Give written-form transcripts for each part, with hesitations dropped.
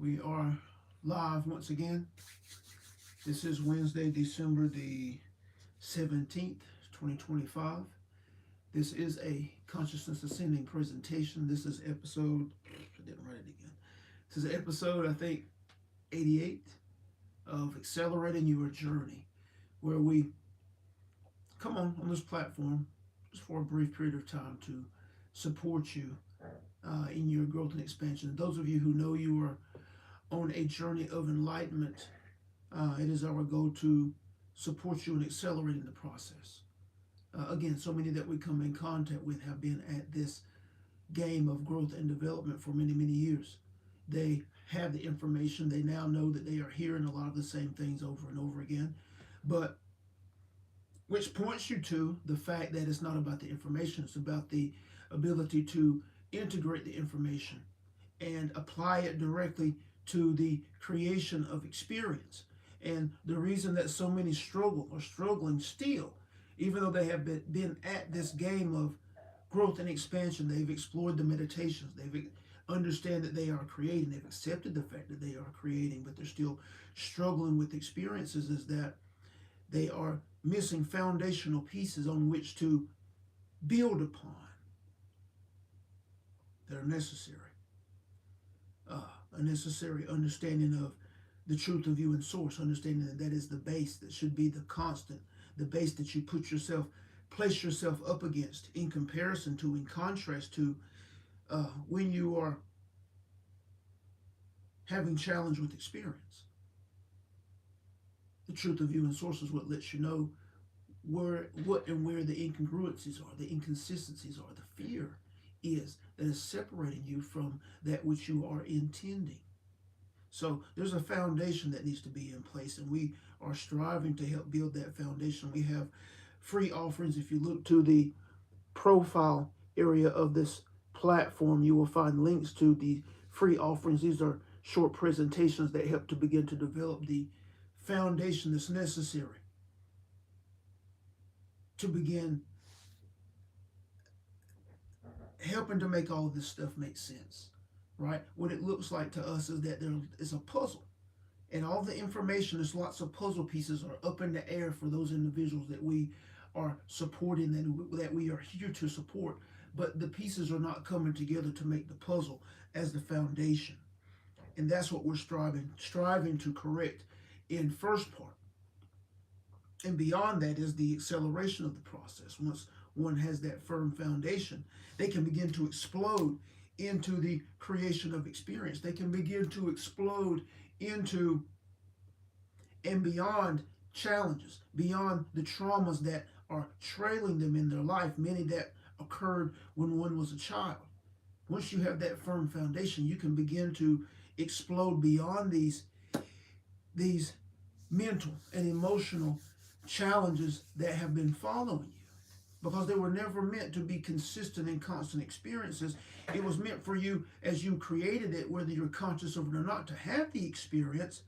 We are live once again. This is Wednesday, December the 17th, 2025. This is a Consciousness Ascending presentation. This is episode, I didn't write it again. This is episode, I think, 88 of Accelerating Your Journey, where we come on this platform just for a brief period of time to support you in your growth and expansion. Those of you who know you are on a journey of enlightenment, it is our goal to support you in accelerating the process. Again, so many that we come in contact with have been at this game of growth and development for many, many years. They have the information. They now know that they are hearing a lot of the same things over and over again. But which points you to the fact that it's not about the information. It's about the ability to integrate the information and apply it directly to the creation of experience. And the reason that so many struggle or struggling still, even though they have been at this game of growth and expansion, they've explored the meditations, they've understand that they are creating, they've accepted the fact that they are creating, but they're still struggling with experiences, is that they are missing foundational pieces on which to build upon that are necessary. A necessary understanding of the truth of you and source, understanding that that is the base that should be the constant, the base that you place yourself up against in comparison to, in contrast to, when you are having challenge with experience. The truth of you and source is what lets you know where the incongruencies are, the inconsistencies are, the fear is that is separating you from that which you are intending. So there's a foundation that needs to be in place, and we are striving to help build that foundation. We have free offerings. If you look to the profile area of this platform, you will find links to the free offerings. These are short presentations that help to begin to develop the foundation that's necessary to begin helping to make all of this stuff make sense, right? What it looks like to us is that there is a puzzle, and all the information, there's lots of puzzle pieces are up in the air for those individuals that we are supporting, that we are here to support, but the pieces are not coming together to make the puzzle as the foundation. And that's what we're striving to correct in first part. And beyond that is the acceleration of the process. Once one has that firm foundation, they can begin to explode into the creation of experience. They can begin to explode into and beyond challenges, beyond the traumas that are trailing them in their life, many that occurred when one was a child. Once you have that firm foundation, you can begin to explode beyond these mental and emotional challenges that have been following you, because they were never meant to be consistent and constant experiences. It was meant for you, as you created it, whether you're conscious of it or not, to have the experience,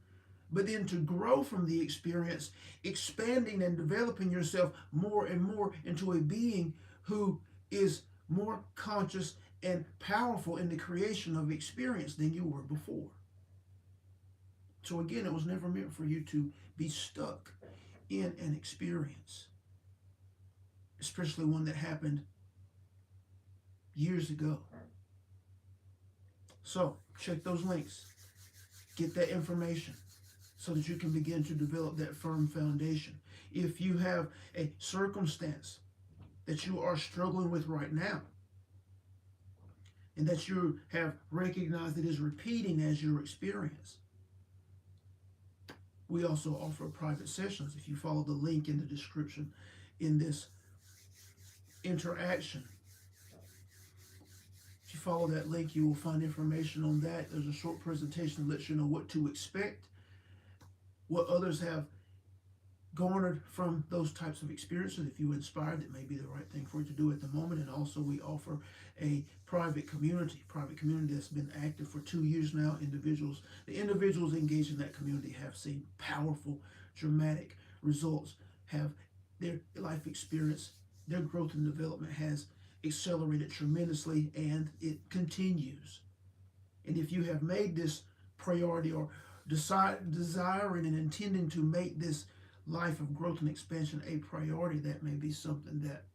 but then to grow from the experience, expanding and developing yourself more and more into a being who is more conscious and powerful in the creation of experience than you were before. So again, it was never meant for you to be stuck in an experience, especially one that happened years ago. So check those links, get that information so that you can begin to develop that firm foundation. If you have a circumstance that you are struggling with right now, and that you have recognized it is repeating as your experience, we also offer private sessions. If you follow the link in the description in this interaction, if you follow that link, you will find information on that. There's a short presentation that lets you know what to expect, what others have garnered from those types of experiences. If you were inspired, it may be the right thing for you to do at the moment. And also we offer a private community that's been active for 2 years now. The individuals engaged in that community have seen powerful, dramatic results, have their life experience, their growth and development has accelerated tremendously, and it continues. And if you have made this priority, or desiring and intending to make this life of growth and expansion a priority, that may be something that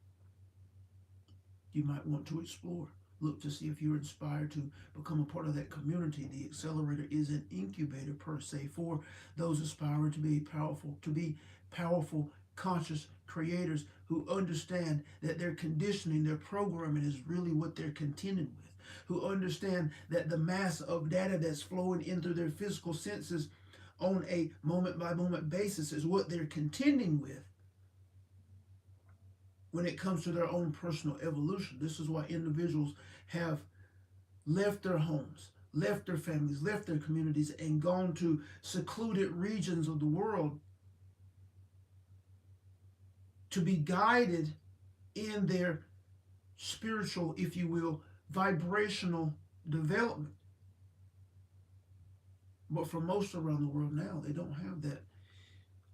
you might want to explore. Look to see if you're inspired to become a part of that community. The Accelerator is an incubator per se for those aspiring to be powerful, conscious creators who understand that their conditioning, their programming is really what they're contending with, who understand that the mass of data that's flowing in through their physical senses on a moment by moment basis is what they're contending with when it comes to their own personal evolution. This is why individuals have left their homes, left their families, left their communities, and gone to secluded regions of the world to be guided in their spiritual, if you will, vibrational development. But for most around the world now, they don't have that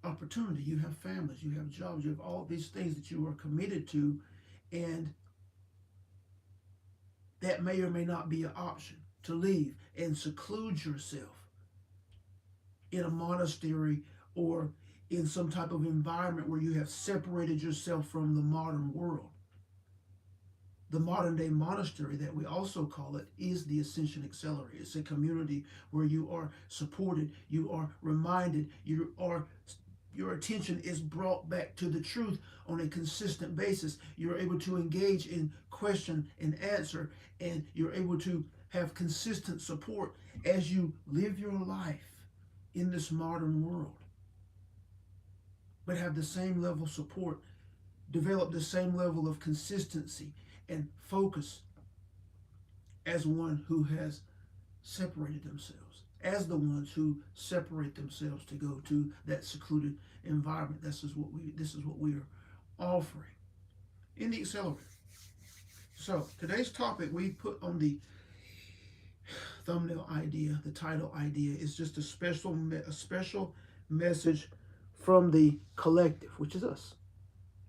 opportunity. You have families, you have jobs, you have all these things that you are committed to, and that may or may not be an option to leave and seclude yourself in a monastery or in some type of environment where you have separated yourself from the modern world. The modern day monastery, that we also call it, is the Ascension Accelerator. It's a community where you are supported, you are reminded, your attention is brought back to the truth on a consistent basis. You're able to engage in question and answer, and you're able to have consistent support as you live your life in this modern world. But have the same level of support, develop the same level of consistency and focus as one who has separated themselves, as the ones who separate themselves to go to that secluded environment. This is what we are offering in the Accelerator. So today's topic we put on the thumbnail idea, the title idea, is just a special message from the collective, which is us,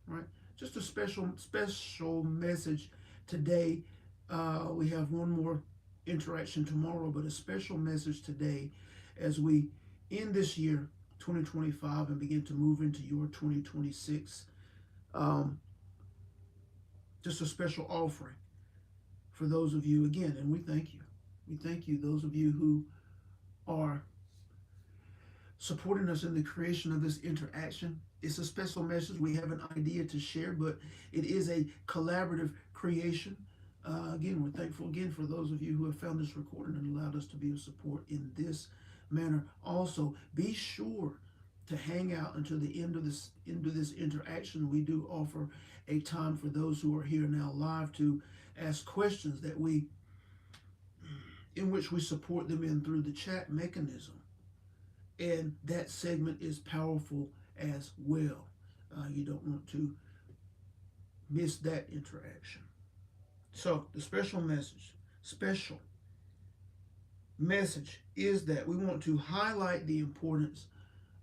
right? Just a special message today. We have one more interaction tomorrow, but a special message today as we end this year 2025 and begin to move into your 2026. Just a special offering for those of you, again, and we thank you. We thank you, those of you who are supporting us in the creation of this interaction. It's a special message. We have an idea to share, but it is a collaborative creation. Again, we're thankful again for those of you who have found this recording and allowed us to be of support in this manner. Also, be sure to hang out until the end of this interaction. We do offer a time for those who are here now live to ask questions in which we support them in through the chat mechanism. And that segment is powerful as well. You don't want to miss that interaction. So the special message is that we want to highlight the importance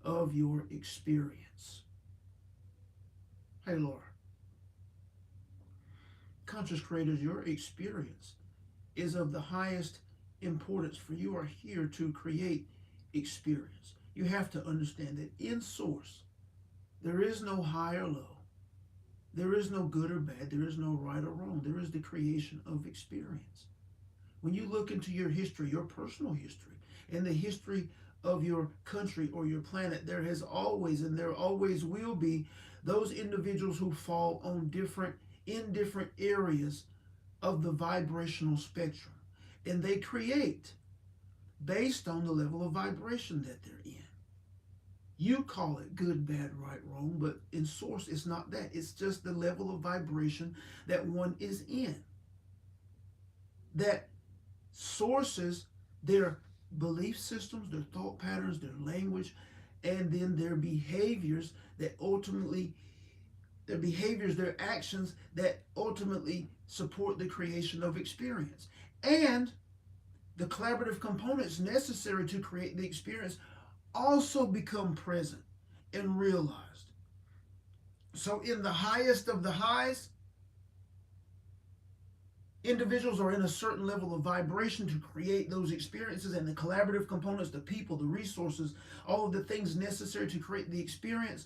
of your experience. Hey, Laura. Conscious creators, your experience is of the highest importance, for you are here to create experience. You have to understand that in source, there is no high or low. There is no good or bad. There is no right or wrong. There is the creation of experience. When you look into your history, your personal history, and the history of your country or your planet, there has always and there always will be those individuals who fall on in different areas of the vibrational spectrum. And they create based on the level of vibration that they're in. You call it good, bad, right, wrong, but in source, it's not that. It's just the level of vibration that one is in that sources their belief systems, their thought patterns, their language, and then their behaviors their actions that ultimately support the creation of experience. And the collaborative components necessary to create the experience also become present and realized. So in the highest of the highs, Individuals are in a certain level of vibration to create those experiences, and the collaborative components, the people, the resources, all of the things necessary to create the experience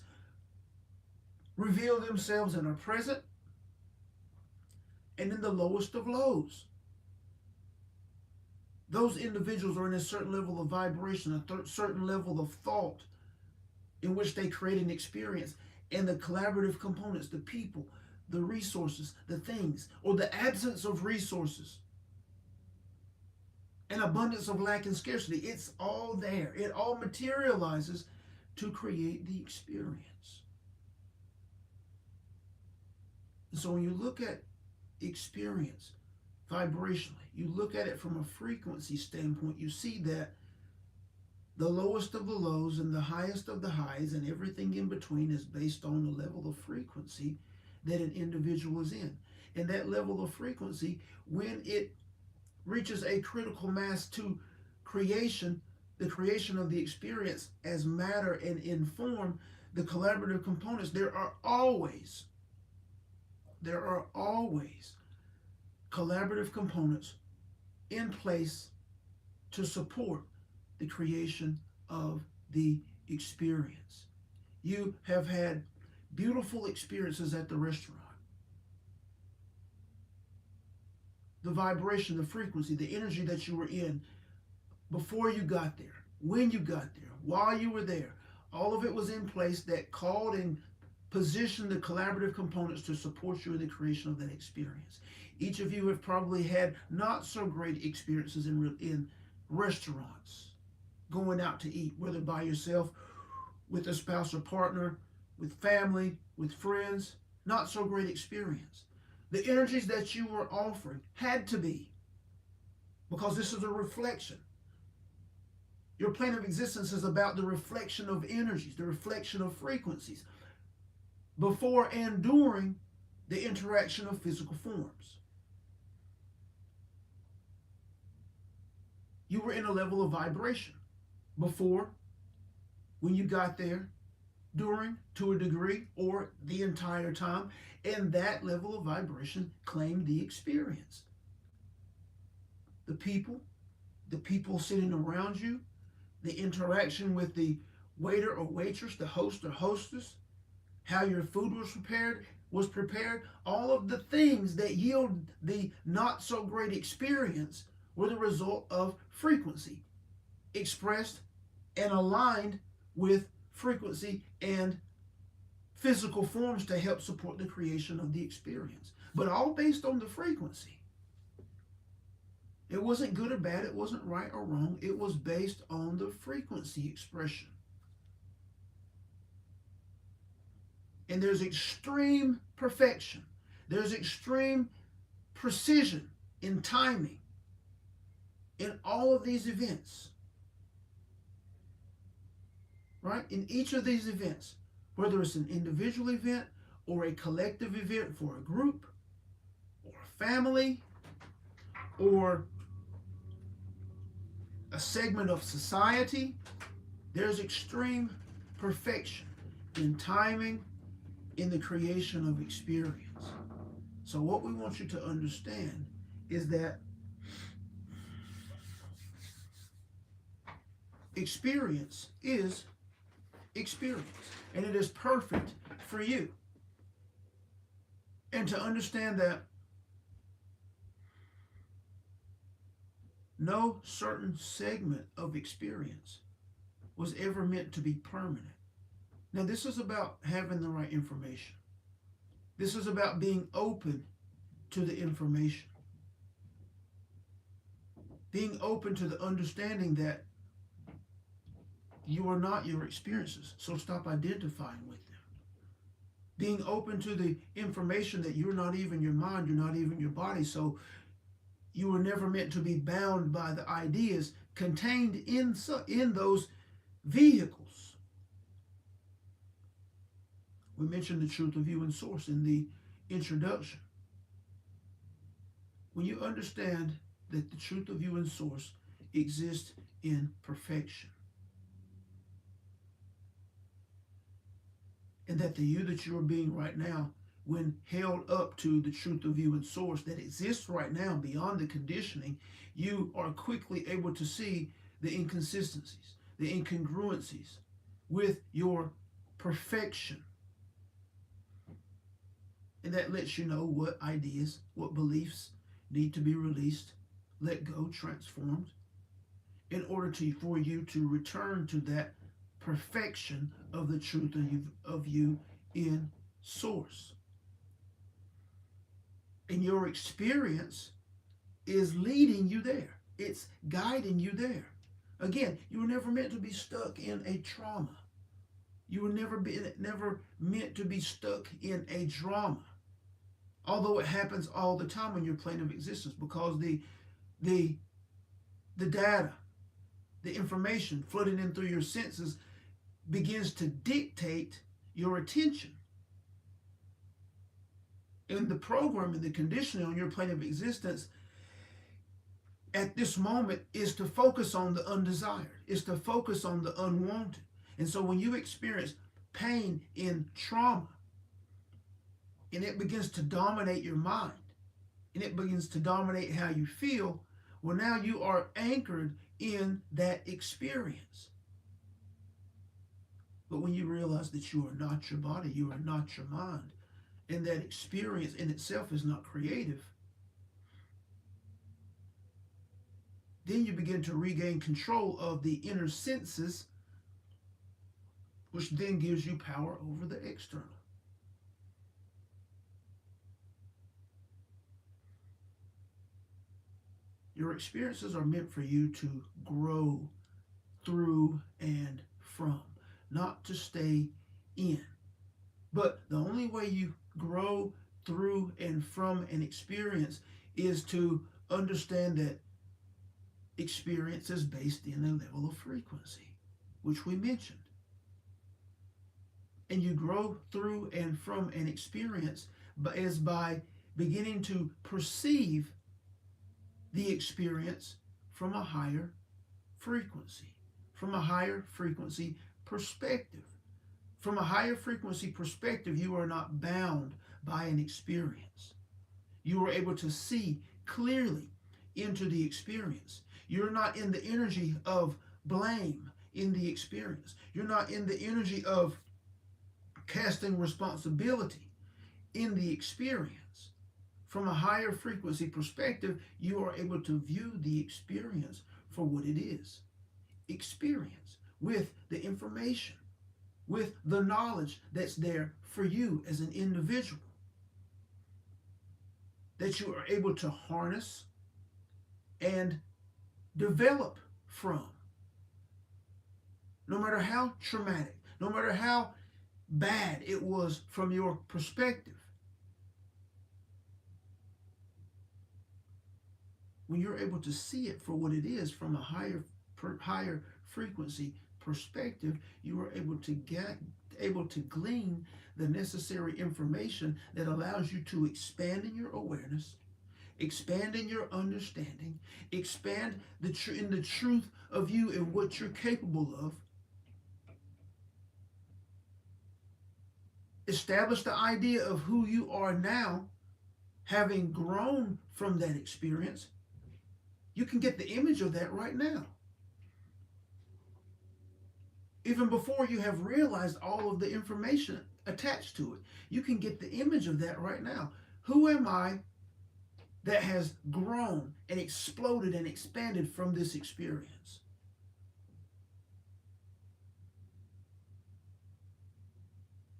reveal themselves and are present. And in the lowest of lows, those individuals are in a certain level of vibration, a certain level of thought in which they create an experience. And the collaborative components, the people, the resources, the things, or the absence of resources, an abundance of lack and scarcity, it's all there. It all materializes to create the experience. And so when you look at experience vibrationally, you look at it from a frequency standpoint, you see that the lowest of the lows and the highest of the highs and everything in between is based on the level of frequency that an individual is in. And that level of frequency, when it reaches a critical mass to creation, the creation of the experience as matter and in form, the collaborative components, there are always collaborative components in place to support the creation of the experience. You have had beautiful experiences at the restaurant. The vibration, the frequency, the energy that you were in before you got there, when you got there, while you were there, all of it was in place that called and positioned the collaborative components to support you in the creation of that experience. Each of you have probably had not so great experiences in restaurants, going out to eat, whether by yourself, with a spouse or partner, with family, with friends. Not so great experience. The energies that you were offering had to be, because this is a reflection. Your plane of existence is about the reflection of energies, the reflection of frequencies, before and during the interaction of physical forms. You were in a level of vibration before, when you got there, during, to a degree, or the entire time, and that level of vibration claimed the experience. The people sitting around you, the interaction with the waiter or waitress, the host or hostess, how your food was prepared, all of the things that yield the not so great experience were the result of frequency, expressed and aligned with frequency and physical forms to help support the creation of the experience. But all based on the frequency. It wasn't good or bad, it wasn't right or wrong, it was based on the frequency expression. And there's extreme perfection, there's extreme precision in timing in all of these events. Right? In each of these events, whether it's an individual event or a collective event for a group or a family or a segment of society, there's extreme perfection in timing, in the creation of experience. So what we want you to understand is that experience is experience, and it is perfect for you. And to understand that no certain segment of experience was ever meant to be permanent. Now, this is about having the right information. This is about being open to the information. Being open to the understanding that you are not your experiences, so stop identifying with them. Being open to the information that you're not even your mind, you're not even your body, so you were never meant to be bound by the ideas contained in those vehicles. We mentioned the truth of you and source in the introduction. When you understand that the truth of you and source exists in perfection, and that the you that you are being right now when held up to the truth of you and source that exists right now beyond the conditioning, you are quickly able to see the inconsistencies, the incongruencies with your perfection. And that lets you know what ideas, what beliefs need to be released, let go, transformed, in order for you to return to that perfection of the truth of you in source. And your experience is leading you there. It's guiding you there. Again, you were never meant to be stuck in a trauma. You were never meant to be stuck in a drama. Although it happens all the time in your plane of existence, because the data, the information flooding in through your senses begins to dictate your attention. And the programming, the conditioning on your plane of existence at this moment is to focus on the undesired, is to focus on the unwanted. And so when you experience pain in trauma, and it begins to dominate your mind, and it begins to dominate how you feel, well, now you are anchored in that experience. But when you realize that you are not your body, you are not your mind, and that experience in itself is not creative, then you begin to regain control of the inner senses, which then gives you power over the external. Your experiences are meant for you to grow through and from, not to stay in. But the only way you grow through and from an experience is to understand that experience is based in a level of frequency, which we mentioned. And you grow through and from an experience is by beginning to perceive the experience from a higher frequency, from a higher frequency perspective. From a higher frequency perspective, you are not bound by an experience. You are able to see clearly into the experience. You're not in the energy of blame in the experience. You're not in the energy of casting responsibility in the experience. From a higher frequency perspective, you are able to view the experience for what it is. Experience with the information, with the knowledge that's there for you as an individual, that you are able to harness and develop from. No matter how traumatic, no matter how bad it was from your perspective, when you're able to see it for what it is from a higher frequency perspective, you are able to glean the necessary information that allows you to expand in your awareness, expand in your understanding, expand in the truth of you and what you're capable of. Establish the idea of who you are now, having grown from that experience. You can get the image of that right now. Even before you have realized all of the information attached to it, you can get the image of that right now. Who am I that has grown and exploded and expanded from this experience?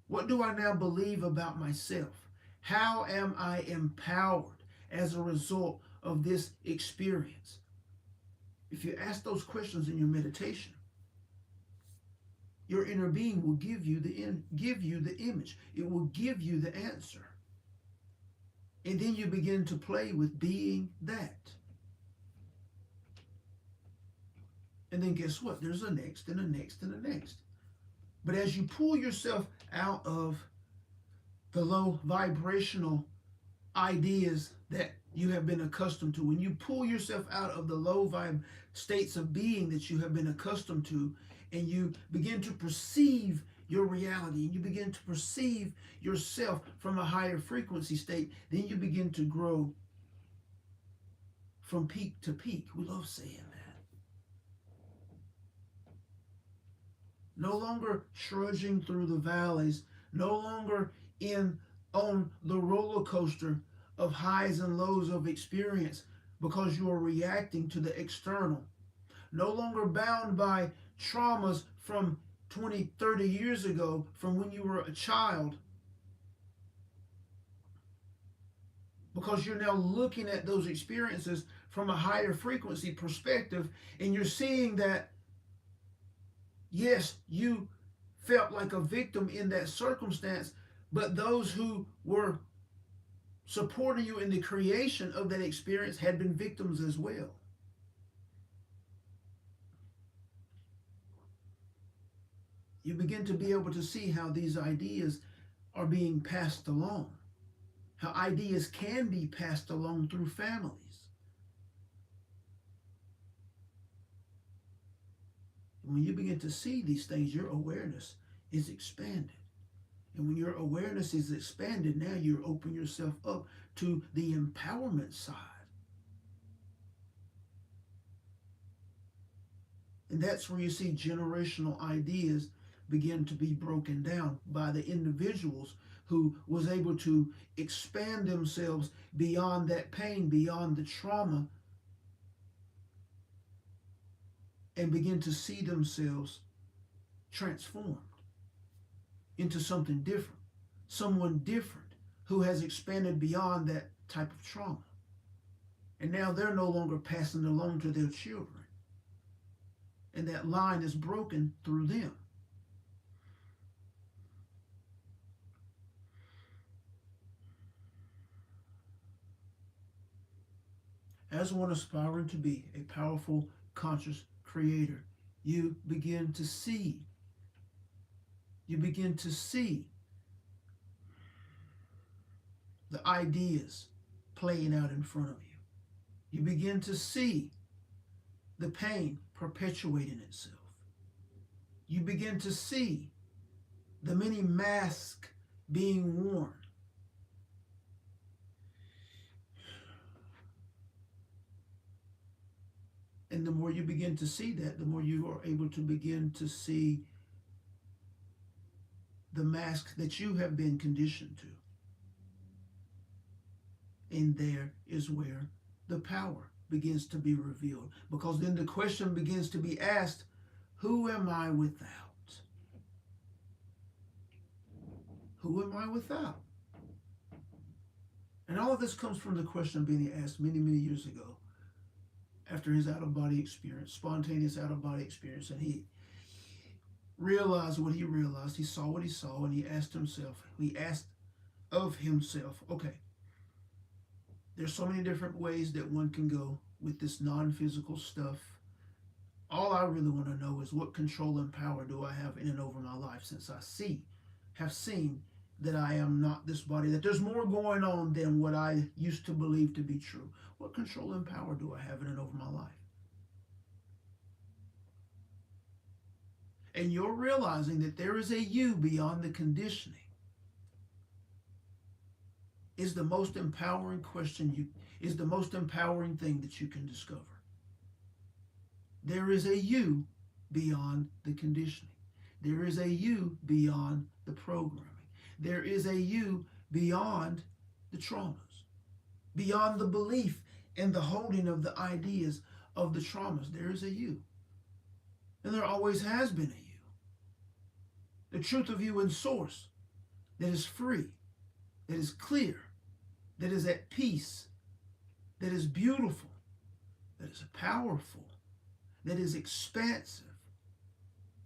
What do I now believe about myself? How am I empowered as a result of this experience? If you ask those questions in your meditation, your inner being will give you the image. It will give you the answer. And then you begin to play with being that. And then guess what? There's a next and a next and a next. But as you pull yourself out of the low vibrational ideas that you have been accustomed to, when you pull yourself out of the low vibe states of being that you have been accustomed to, and you begin to perceive your reality, and you begin to perceive yourself from a higher frequency state, then you begin to grow from peak to peak. We love saying that. No longer trudging through the valleys, no longer on the roller coaster of highs and lows of experience because you are reacting to the external. No longer bound by traumas from 20, 30 years ago, from when you were a child, because you're now looking at those experiences from a higher frequency perspective, and you're seeing that, yes, you felt like a victim in that circumstance, but those who were supporting you in the creation of that experience had been victims as well. You begin to be able to see how these ideas are being passed along, how ideas can be passed along through families. When you begin to see these things, your awareness is expanded. And when your awareness is expanded, now you open yourself up to the empowerment side. And that's where you see generational ideas begin to be broken down by the individuals who was able to expand themselves beyond that pain, beyond the trauma, and begin to see themselves transformed into something different, someone different who has expanded beyond that type of trauma. And now they're no longer passing it along to their children. And that line is broken through them. As one aspiring to be a powerful, conscious creator, you begin to see the ideas playing out in front of you. You begin to see the pain perpetuating itself. You begin to see the many masks being worn. And the more you begin to see that, the more you are able to begin to see the mask that you have been conditioned to. And there is where the power begins to be revealed. Because then the question begins to be asked, who am I without? Who am I without? And all of this comes from the question being asked many, many years ago after his out-of-body experience, spontaneous out-of-body experience, and he realized what he realized, he saw what he saw, and he asked of himself, okay, there's so many different ways that one can go with this non-physical stuff. All I really want to know is what control and power do I have in and over my life, since I have seen that I am not this body, that there's more going on than what I used to believe to be true. What control and power do I have in and over my life? And you're realizing that there is a you beyond the conditioning is the most empowering is the most empowering thing that you can discover. There is a you beyond the conditioning. There is a you beyond the programming. There is a you beyond the traumas, beyond the belief and the holding of the ideas of the traumas. There is a you. And there always has been a you. The truth of you in source that is free, that is clear, that is at peace, that is beautiful, that is powerful, that is expansive,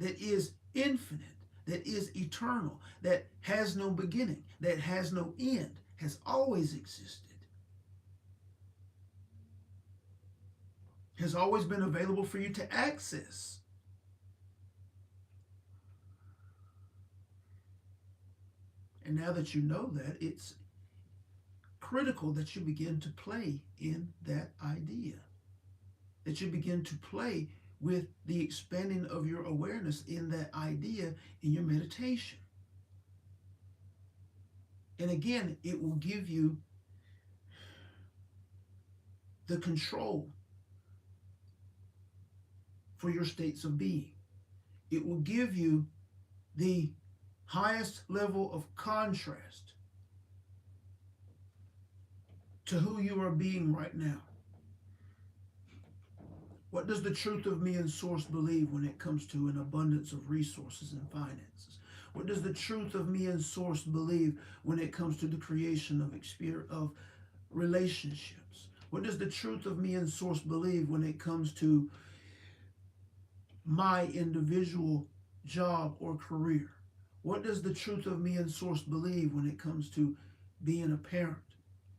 that is infinite, that is eternal, that has no beginning, that has no end, has always existed, has always been available for you to access. And now that you know that, it's critical that you begin to play in that idea, that you begin to play with the expanding of your awareness in that idea in your meditation. And again, it will give you the control for your states of being. It will give you the highest level of contrast to who you are being right now. What does the truth of me and source believe when it comes to an abundance of resources and finances? What does the truth of me and source believe when it comes to the creation of relationships? What does the truth of me and source believe when it comes to my individual job or career? What does the truth of me and source believe when it comes to being a parent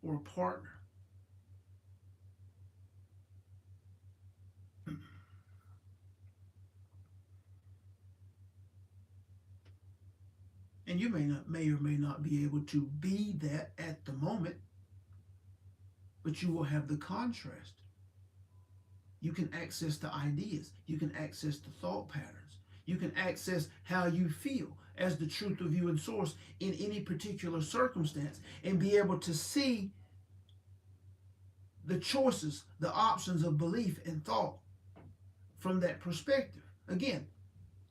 or a partner? And you may or may not be able to be that at the moment, but you will have the contrast. You can access the ideas. You can access the thought patterns. You can access how you feel as the truth of you and source in any particular circumstance, and be able to see the choices, the options of belief and thought from that perspective. Again,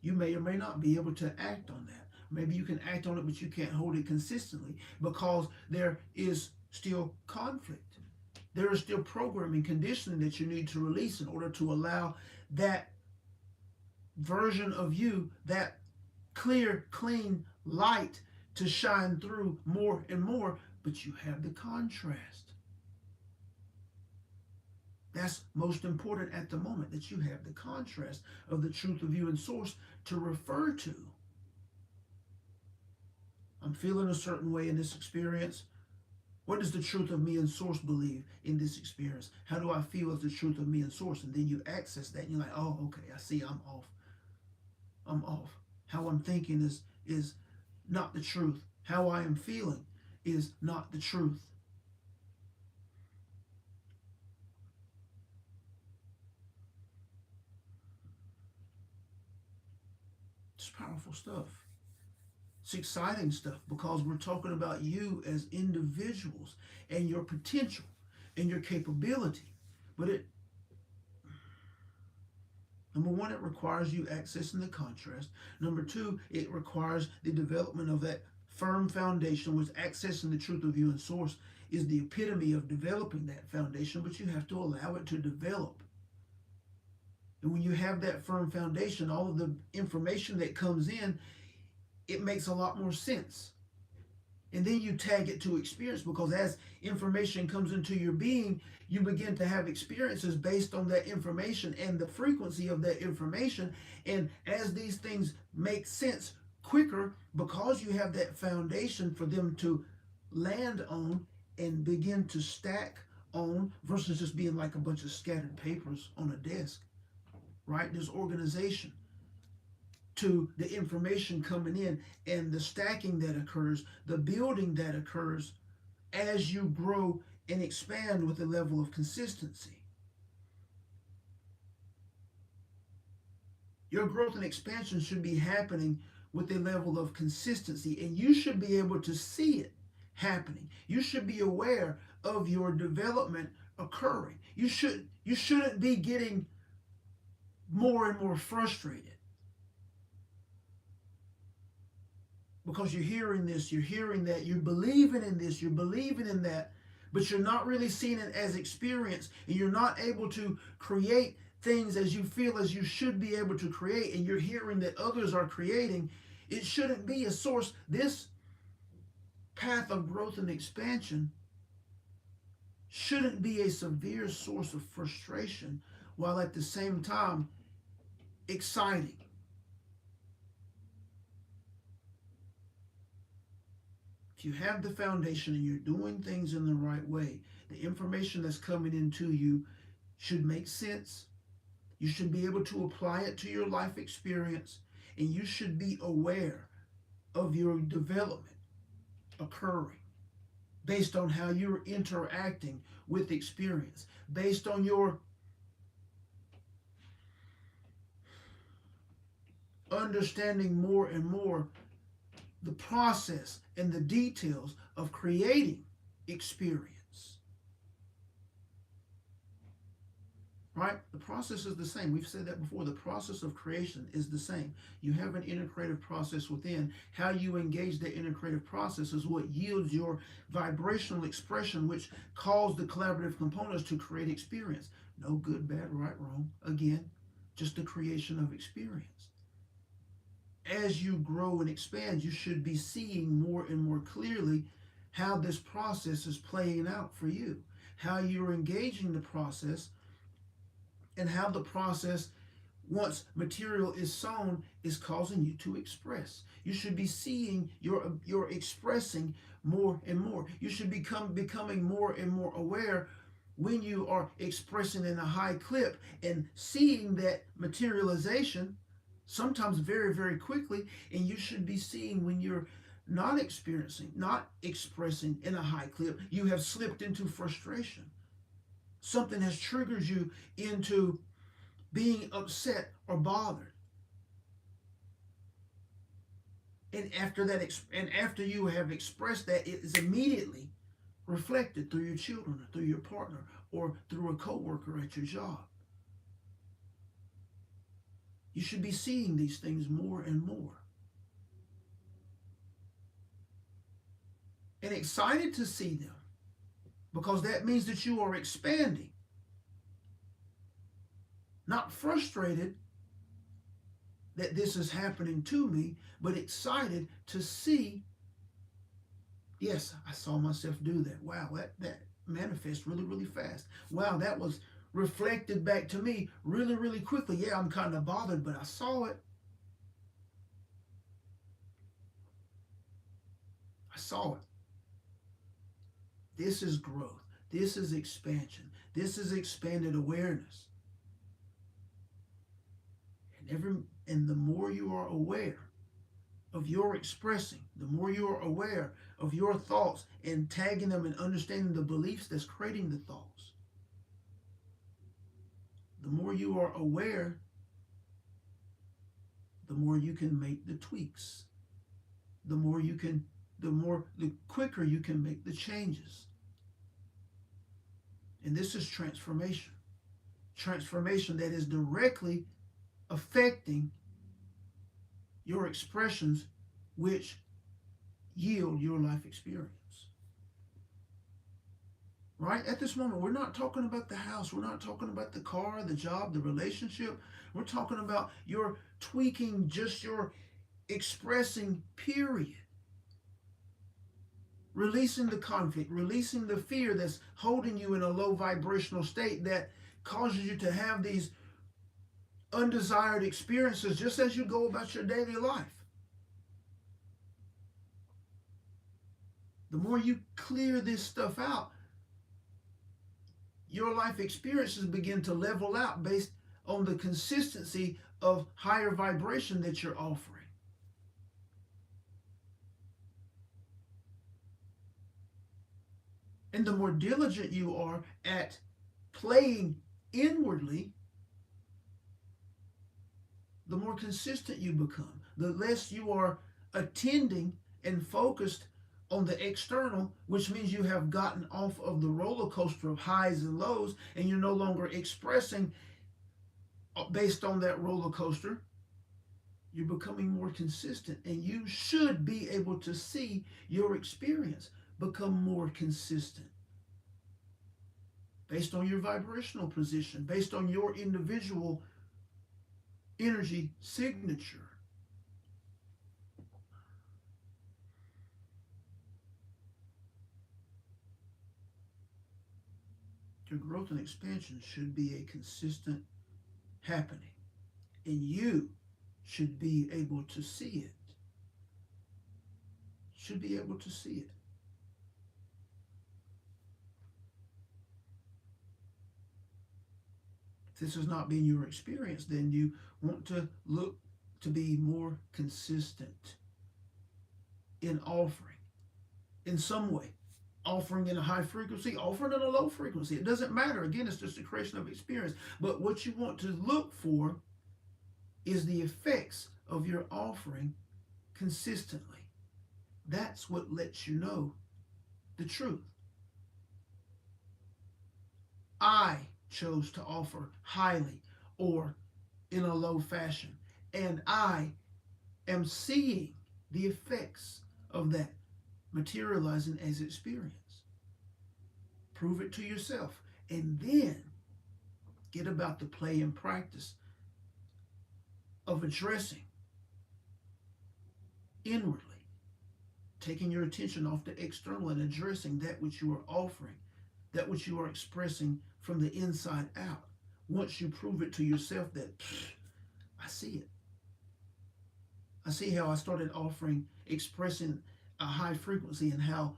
you may or may not be able to act on that. Maybe you can act on it, but you can't hold it consistently because there is still conflict. There is still programming, conditioning that you need to release in order to allow that version of you, that clear, clean light to shine through more and more, but you have the contrast. That's most important at the moment, that you have the contrast of the truth of you and source to refer to. I'm feeling a certain way in this experience. What does the truth of me and source believe in this experience? How do I feel as the truth of me and source? And then you access that and you're like, oh, okay, I see, I'm off. I'm off. How I'm thinking is not the truth. How I am feeling is not the truth. It's powerful stuff. It's exciting stuff because we're talking about you as individuals and your potential and your capability. But number one, it requires you accessing the contrast. Number two, it requires the development of that firm foundation, which accessing the truth of you and source is the epitome of developing that foundation, but you have to allow it to develop. And when you have that firm foundation, all of the information that comes in, it makes a lot more sense. And then you tag it to experience, because as information comes into your being, you begin to have experiences based on that information and the frequency of that information. And as these things make sense quicker, because you have that foundation for them to land on and begin to stack on, versus just being like a bunch of scattered papers on a desk, right? There's organization to the information coming in and the stacking that occurs, the building that occurs as you grow and expand with a level of consistency. Your growth and expansion should be happening with a level of consistency, and you should be able to see it happening. You should be aware of your development occurring. You shouldn't be getting more and more frustrated, because you're hearing this, you're hearing that, you're believing in this, you're believing in that, but you're not really seeing it as experience, and you're not able to create things as you feel as you should be able to create, and you're hearing that others are creating. It shouldn't be a source. This path of growth and expansion shouldn't be a severe source of frustration, while at the same time exciting. If you have the foundation and you're doing things in the right way, the information that's coming into you should make sense. You should be able to apply it to your life experience, and you should be aware of your development occurring based on how you're interacting with experience, based on your understanding more and more the process and the details of creating experience. Right? The process is the same. We've said that before. The process of creation is the same. You have an inner creative process within. How you engage the inner creative process is what yields your vibrational expression, which calls the collaborative components to create experience. No good, bad, right, wrong. Again, just the creation of experience. As you grow and expand, you should be seeing more and more clearly how this process is playing out for you, how you're engaging the process, and how the process, once material is sown, is causing you to express. You should be seeing you're expressing more and more. You should becoming more and more aware when you are expressing in a high clip and seeing that materialization, sometimes very, very quickly. And you should be seeing when you're not expressing in a high clip, you have slipped into frustration. Something has triggered you into being upset or bothered. And after you have expressed that, it is immediately reflected through your children, or through your partner, or through a coworker at your job. You should be seeing these things more and more. And excited to see them, because that means that you are expanding. Not frustrated that this is happening to me, but excited to see, yes, I saw myself do that. Wow, that manifests really, really fast. Wow, that was reflected back to me really, really quickly. Yeah, I'm kind of bothered, but I saw it. I saw it. This is growth. This is expansion. This is expanded awareness. And the more you are aware of your expressing, the more you are aware of your thoughts and tagging them and understanding the beliefs that's creating the thoughts, the more you are aware, the more you can make the tweaks. The quicker you can make the changes. And this is transformation. Transformation that is directly affecting your expressions, which yield your life experience. Right? At this moment, we're not talking about the house. We're not talking about the car, the job, the relationship. We're talking about your tweaking, just your expressing, period. Releasing the conflict, releasing the fear that's holding you in a low vibrational state that causes you to have these undesired experiences just as you go about your daily life. The more you clear this stuff out, your life experiences begin to level out based on the consistency of higher vibration that you're offering. And the more diligent you are at playing inwardly, the more consistent you become. The less you are attending and focused on the external, which means you have gotten off of the roller coaster of highs and lows, and you're no longer expressing based on that roller coaster. You're becoming more consistent, and you should be able to see your experience become more consistent based on your vibrational position, based on your individual energy signature. Your growth and expansion should be a consistent happening, and you should be able to see it. Should be able to see it. If this has not been your experience, then you want to look to be more consistent in offering in some way. Offering in a high frequency, offering in a low frequency. It doesn't matter. Again, it's just a creation of experience. But what you want to look for is the effects of your offering consistently. That's what lets you know the truth. I chose to offer highly or in a low fashion, and I am seeing the effects of that materializing as experience. Prove it to yourself, and then get about the play and practice of addressing inwardly, taking your attention off the external and addressing that which you are offering, that which you are expressing from the inside out. Once you prove it to yourself that I see it. I see how I started offering, expressing a high frequency, and how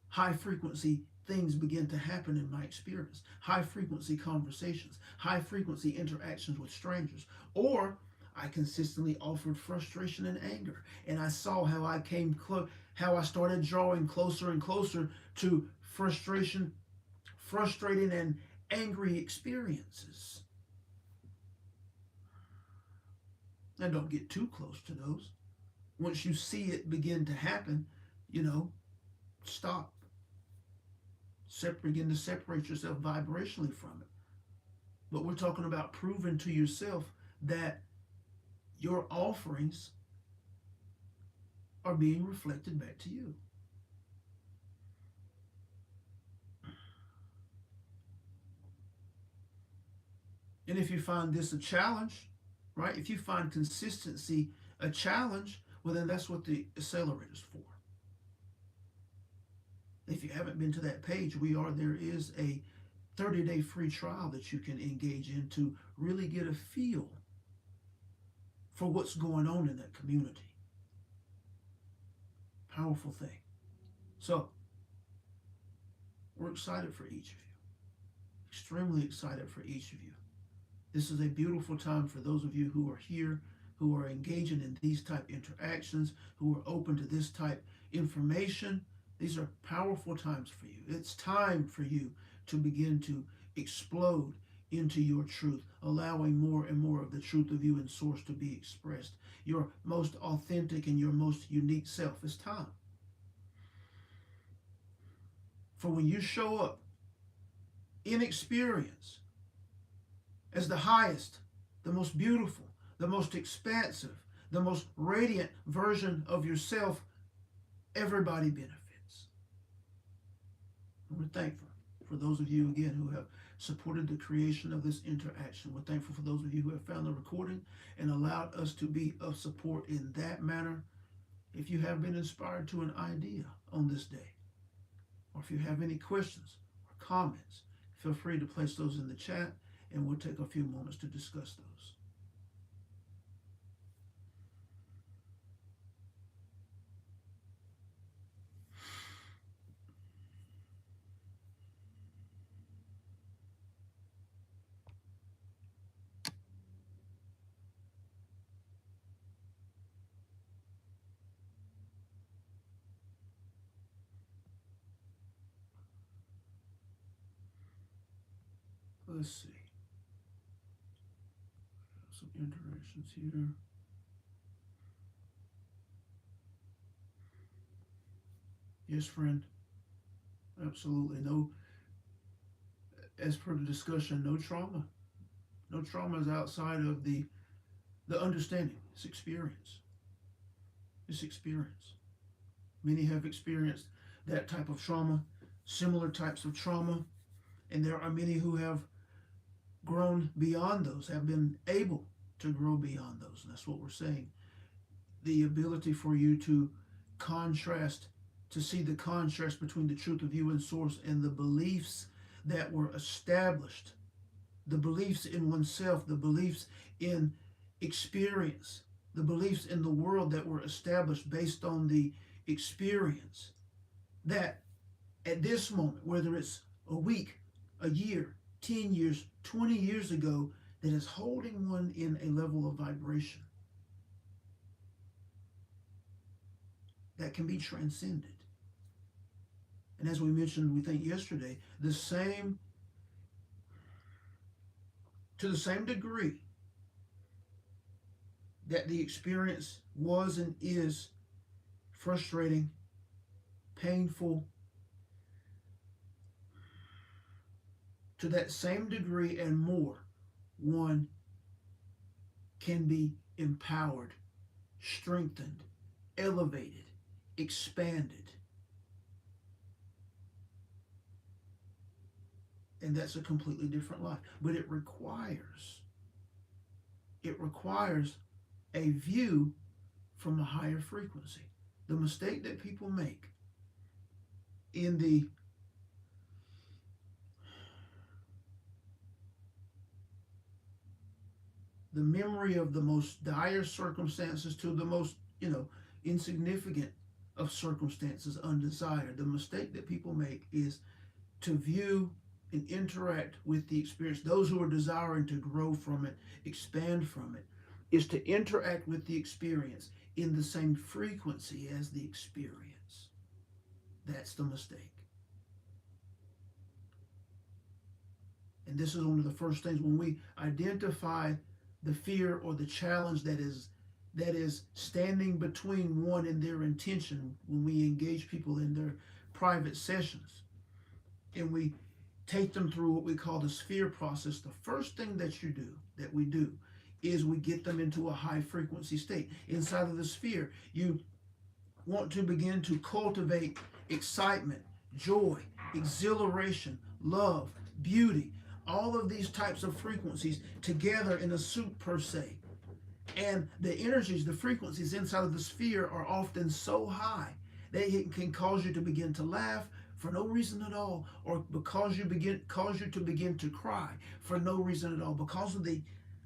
high frequency things begin to happen in my experience. High frequency conversations, high frequency interactions with strangers. Or I consistently offered frustration and anger, and I saw how I came how I started drawing closer and closer to frustration, frustrating and angry experiences. Now don't get too close to those. Once you see it begin to happen, stop. Begin to separate yourself vibrationally from it. But we're talking about proving to yourself that your offerings are being reflected back to you. And if you find this a challenge, right? If you find consistency a challenge, well, then that's what the Accelerator is for. If you haven't been to that page, there is a 30-day free trial that you can engage in to really get a feel for what's going on in that community. Powerful thing. So, we're excited for each of you. Extremely excited for each of you. This is a beautiful time for those of you who are here, who are engaging in these type interactions, who are open to this type information. These are powerful times for you. It's time for you to begin to explode into your truth, allowing more and more of the truth of you and source to be expressed. Your most authentic and your most unique self. It's time. For when you show up in experience as the highest, the most beautiful, the most expansive, the most radiant version of yourself, everybody benefits. And we're thankful for those of you, again, who have supported the creation of this interaction. We're thankful for those of you who have found the recording and allowed us to be of support in that manner. If you have been inspired to an idea on this day, or if you have any questions or comments, feel free to place those in the chat, and we'll take a few moments to discuss those. Let's see. Some interactions here. Yes, friend. Absolutely. No, as per the discussion, no trauma. No trauma is outside of the understanding. It's experience. It's experience. Many have experienced that type of trauma, similar types of trauma, and there are many who have grown beyond those, have been able to grow beyond those. And that's what we're saying. The ability for you to contrast, to see the contrast between the truth of you and source and the beliefs that were established, the beliefs in oneself, the beliefs in experience, the beliefs in the world that were established based on the experience, that at this moment, whether it's a week, a year, 10 years, 20 years ago, that is holding one in a level of vibration that can be transcended. And as we mentioned, we think yesterday, to the same degree that the experience was and is frustrating, painful, to that same degree and more, one can be empowered, strengthened, elevated, expanded. And that's a completely different life. But it requires a view from a higher frequency. The mistake that people make in the memory of the most dire circumstances to the most, insignificant of circumstances undesired. The mistake that people make is to view and interact with the experience. Those who are desiring to grow from it, expand from it, is to interact with the experience in the same frequency as the experience. That's the mistake. And this is one of the first things when we identify the fear or the challenge that is standing between one and their intention when we engage people in their private sessions and we take them through what we call the sphere process. The first thing that we do is we get them into a high frequency state. Inside of the sphere, you want to begin to cultivate excitement, joy, exhilaration, love, beauty, all of these types of frequencies together in a soup per se. And the energies, the frequencies inside of the sphere are often so high that it can cause you to begin to laugh for no reason at all, or cause you to begin to cry for no reason at all, because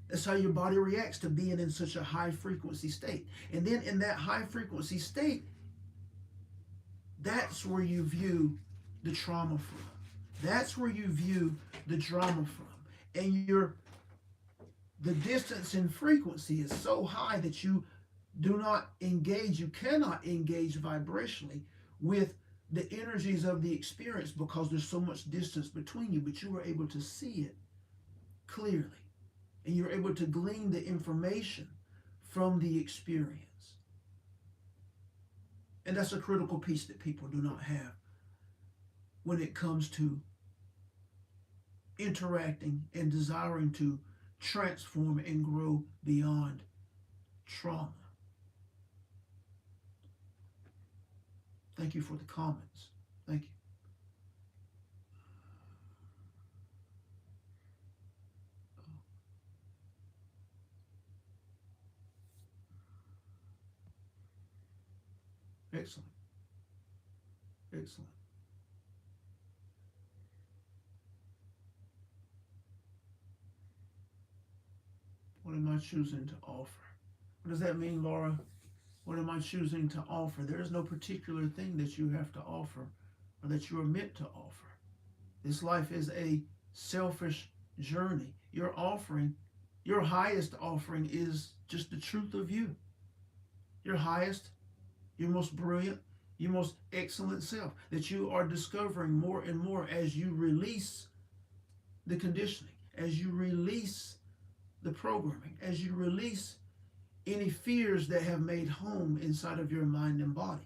that's how your body reacts to being in such a high frequency state. And then in that high frequency state, that's where you view the trauma from. That's where you view the drama from. And the distance in frequency is so high that you cannot engage vibrationally with the energies of the experience because there's so much distance between you, but you are able to see it clearly. And you're able to glean the information from the experience. And that's a critical piece that people do not have when it comes to interacting and desiring to transform and grow beyond trauma. Thank you for the comments. Thank you. Excellent. Excellent. What am I choosing to offer? What does that mean, Laura? What am I choosing to offer? There is no particular thing that you have to offer or that you are meant to offer. This life is a selfish journey. Your highest offering is just the truth of you. Your highest, your most brilliant, your most excellent self that you are discovering more and more as you release the conditioning, as you release the programming, as you release any fears that have made home inside of your mind and body.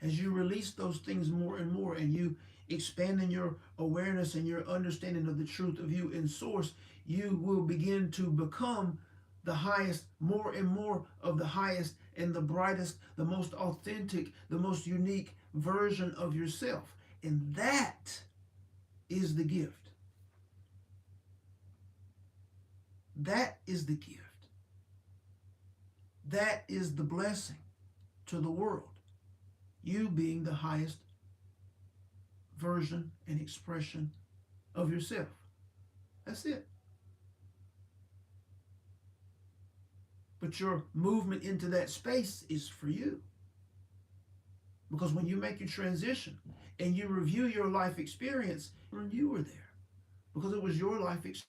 As you release those things more and more and you expand in your awareness and your understanding of the truth of you in source, you will begin to become the highest, more and more of the highest and the brightest, the most authentic, the most unique version of yourself. And that is the gift. That is the gift. That is the blessing to the world. You being the highest version and expression of yourself. That's it. But your movement into that space is for you. Because when you make your transition and you review your life experience, you were there. Because it was your life experience.